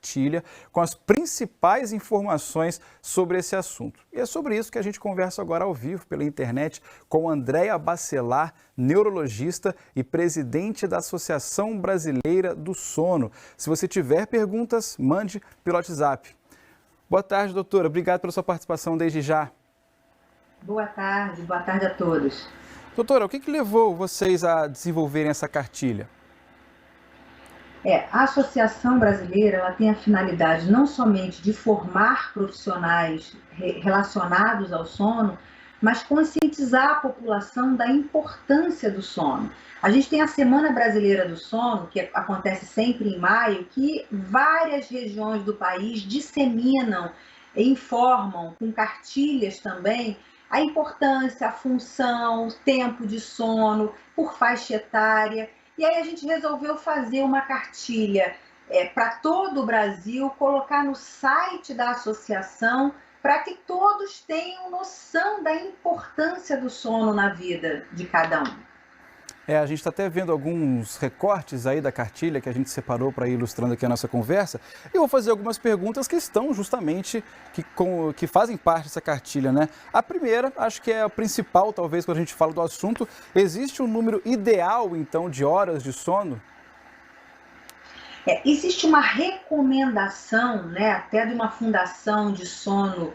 cartilha com as principais informações sobre esse assunto. E é sobre isso que a gente conversa agora ao vivo pela internet com Andréa Bacelar, neurologista e presidente da Associação Brasileira do Sono. Se você tiver perguntas, mande pelo WhatsApp. Boa tarde, doutora. Obrigado pela sua participação desde já. Boa tarde a todos. Doutora, o que levou vocês a desenvolverem essa cartilha? A Associação Brasileira ela tem a finalidade não somente de formar profissionais relacionados ao sono, mas conscientizar a população da importância do sono. A gente tem a Semana Brasileira do Sono, que acontece sempre em maio, que várias regiões do país disseminam, informam com cartilhas também a importância, a função, o tempo de sono, por faixa etária. E aí a gente resolveu fazer uma cartilha para todo o Brasil, colocar no site da associação, para que todos tenham noção da importância do sono na vida de cada um. A gente está até vendo alguns recortes aí da cartilha que a gente separou para ir ilustrando aqui a nossa conversa. Eu vou fazer algumas perguntas que estão justamente, que fazem parte dessa cartilha, né? A primeira, acho que é a principal, talvez, quando a gente fala do assunto. Existe um número ideal, então, de horas de sono? Existe uma recomendação, né, até de uma fundação de sono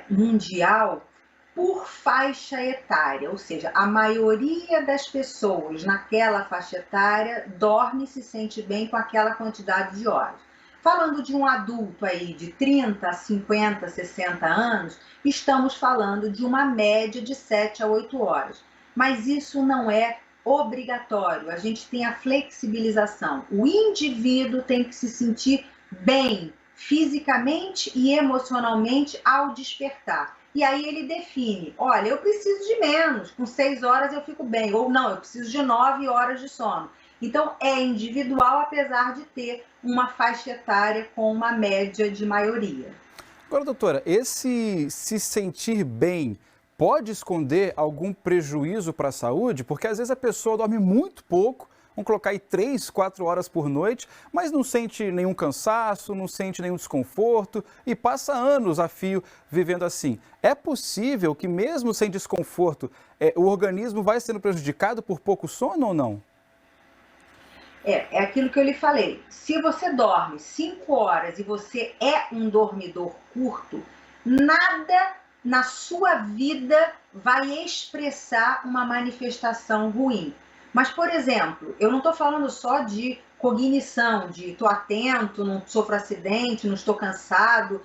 mundial, por faixa etária, ou seja, a maioria das pessoas naquela faixa etária dorme e se sente bem com aquela quantidade de horas. Falando de um adulto aí de 30, 50, 60 anos, estamos falando de uma média de 7 a 8 horas. Mas isso não é obrigatório, a gente tem a flexibilização. O indivíduo tem que se sentir bem fisicamente e emocionalmente ao despertar. E aí ele define, olha, eu preciso de menos, com 6 horas eu fico bem, ou não, eu preciso de 9 horas de sono. Então é individual, apesar de ter uma faixa etária com uma média de maioria. Agora, doutora, esse se sentir bem pode esconder algum prejuízo para a saúde? Porque às vezes a pessoa dorme muito pouco, vamos colocar aí 3, 4 horas por noite, mas não sente nenhum cansaço, não sente nenhum desconforto e passa anos a fio vivendo assim. É possível que mesmo sem desconforto, o organismo vai sendo prejudicado por pouco sono ou não? É aquilo que eu lhe falei. Se você dorme 5 horas e você é um dormidor curto, nada na sua vida vai expressar uma manifestação ruim. Mas, por exemplo, eu não estou falando só de cognição, de estou atento, não sofro acidente, não estou cansado.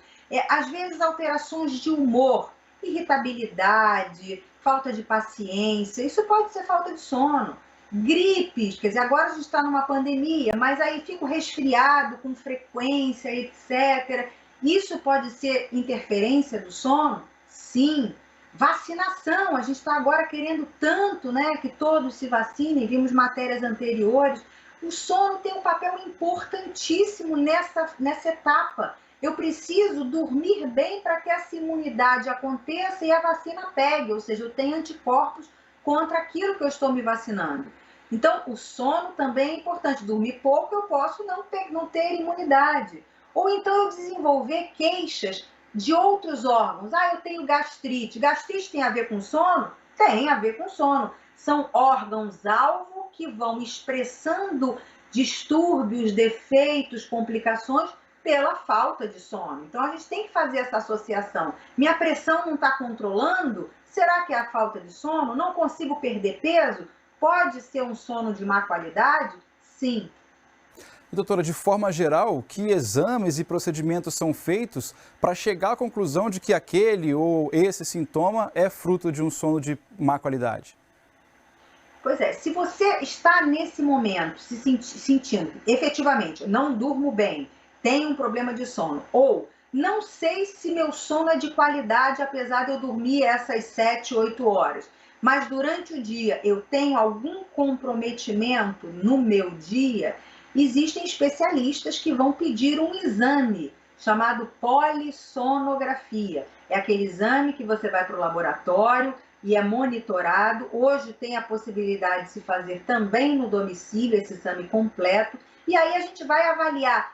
Às vezes, alterações de humor, irritabilidade, falta de paciência, isso pode ser falta de sono. Gripes, quer dizer, agora a gente está numa pandemia, mas aí fico resfriado com frequência, etc. Isso pode ser interferência do sono? Sim. Vacinação, a gente está agora querendo tanto, né, que todos se vacinem, vimos matérias anteriores. O sono tem um papel importantíssimo nessa etapa. Eu preciso dormir bem para que essa imunidade aconteça e a vacina pegue, ou seja, eu tenho anticorpos contra aquilo que eu estou me vacinando. Então, o sono também é importante. Dormir pouco, eu posso não ter imunidade. Ou então eu desenvolver queixas de outros órgãos. Eu tenho gastrite. Gastrite tem a ver com sono? Tem a ver com sono. São órgãos-alvo que vão expressando distúrbios, defeitos, complicações pela falta de sono. Então, a gente tem que fazer essa associação. Minha pressão não está controlando? Será que é a falta de sono? Não consigo perder peso? Pode ser um sono de má qualidade? Sim. Doutora, de forma geral, que exames e procedimentos são feitos para chegar à conclusão de que aquele ou esse sintoma é fruto de um sono de má qualidade? Pois é, se você está nesse momento se sentindo efetivamente, não durmo bem, tenho um problema de sono, ou não sei se meu sono é de qualidade, apesar de eu dormir essas 7, 8 horas, mas durante o dia eu tenho algum comprometimento no meu dia, existem especialistas que vão pedir um exame chamado polissonografia. É aquele exame que você vai para o laboratório e é monitorado. Hoje tem a possibilidade de se fazer também no domicílio esse exame completo. E aí a gente vai avaliar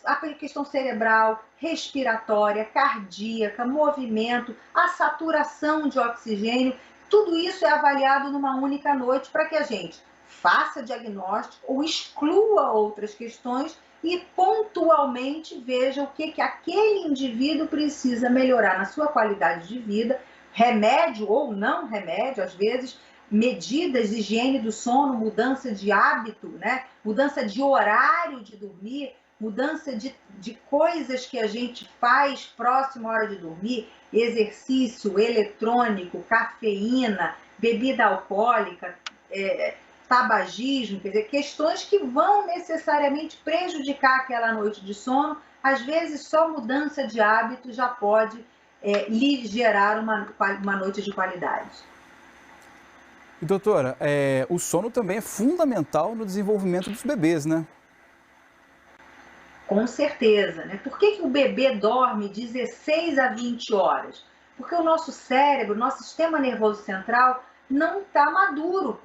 a questão cerebral, respiratória, cardíaca, movimento, a saturação de oxigênio, tudo isso é avaliado numa única noite para que a gente faça diagnóstico ou exclua outras questões e pontualmente veja o que aquele indivíduo precisa melhorar na sua qualidade de vida, remédio ou não remédio, às vezes, medidas, higiene do sono, mudança de hábito, né? Mudança de horário de dormir, mudança de coisas que a gente faz próximo à hora de dormir, exercício eletrônico, cafeína, bebida alcoólica, tabagismo, quer dizer, questões que vão necessariamente prejudicar aquela noite de sono. Às vezes, só mudança de hábito já pode lhe gerar uma noite de qualidade. E doutora, o sono também é fundamental no desenvolvimento dos bebês, né? Com certeza, né? Por que o bebê dorme 16 a 20 horas? Porque o nosso cérebro, nosso sistema nervoso central não está maduro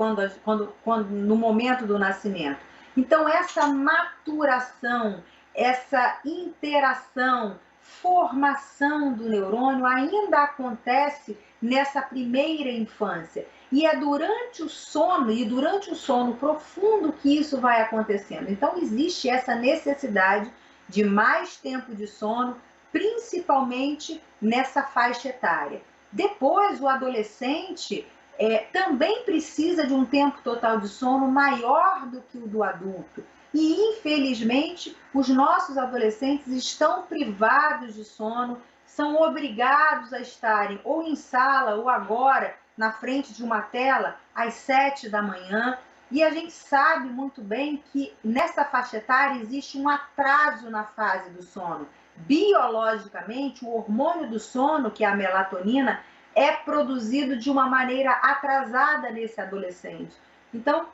no momento do nascimento. Então, essa maturação, essa interação, formação do neurônio ainda acontece nessa primeira infância. E é durante o sono profundo que isso vai acontecendo. Então, existe essa necessidade de mais tempo de sono, principalmente nessa faixa etária. Depois, o adolescente também precisa de um tempo total de sono maior do que o do adulto. E, infelizmente, os nossos adolescentes estão privados de sono, são obrigados a estarem ou em sala ou agora na frente de uma tela às 7 da manhã. E a gente sabe muito bem que nessa faixa etária existe um atraso na fase do sono. Biologicamente, o hormônio do sono, que é a melatonina, é produzido de uma maneira atrasada nesse adolescente. Então,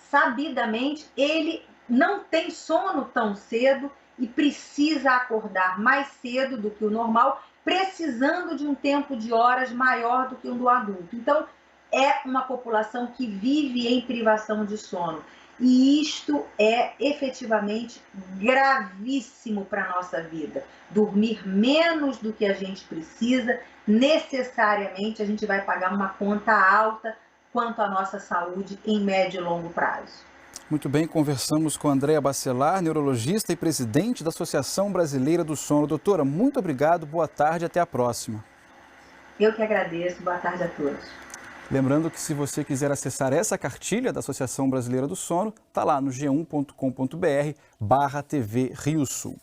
sabidamente, ele não tem sono tão cedo e precisa acordar mais cedo do que o normal, precisando de um tempo de horas maior do que o do adulto. Então, é uma população que vive em privação de sono. E isto é efetivamente gravíssimo para a nossa vida. Dormir menos do que a gente precisa, necessariamente a gente vai pagar uma conta alta quanto à nossa saúde em médio e longo prazo. Muito bem, conversamos com Andréa Bacelar, neurologista e presidente da Associação Brasileira do Sono. Doutora, muito obrigado, boa tarde, até a próxima. Eu que agradeço, boa tarde a todos. Lembrando que se você quiser acessar essa cartilha da Associação Brasileira do Sono, está lá no g1.com.br/TV Rio Sul.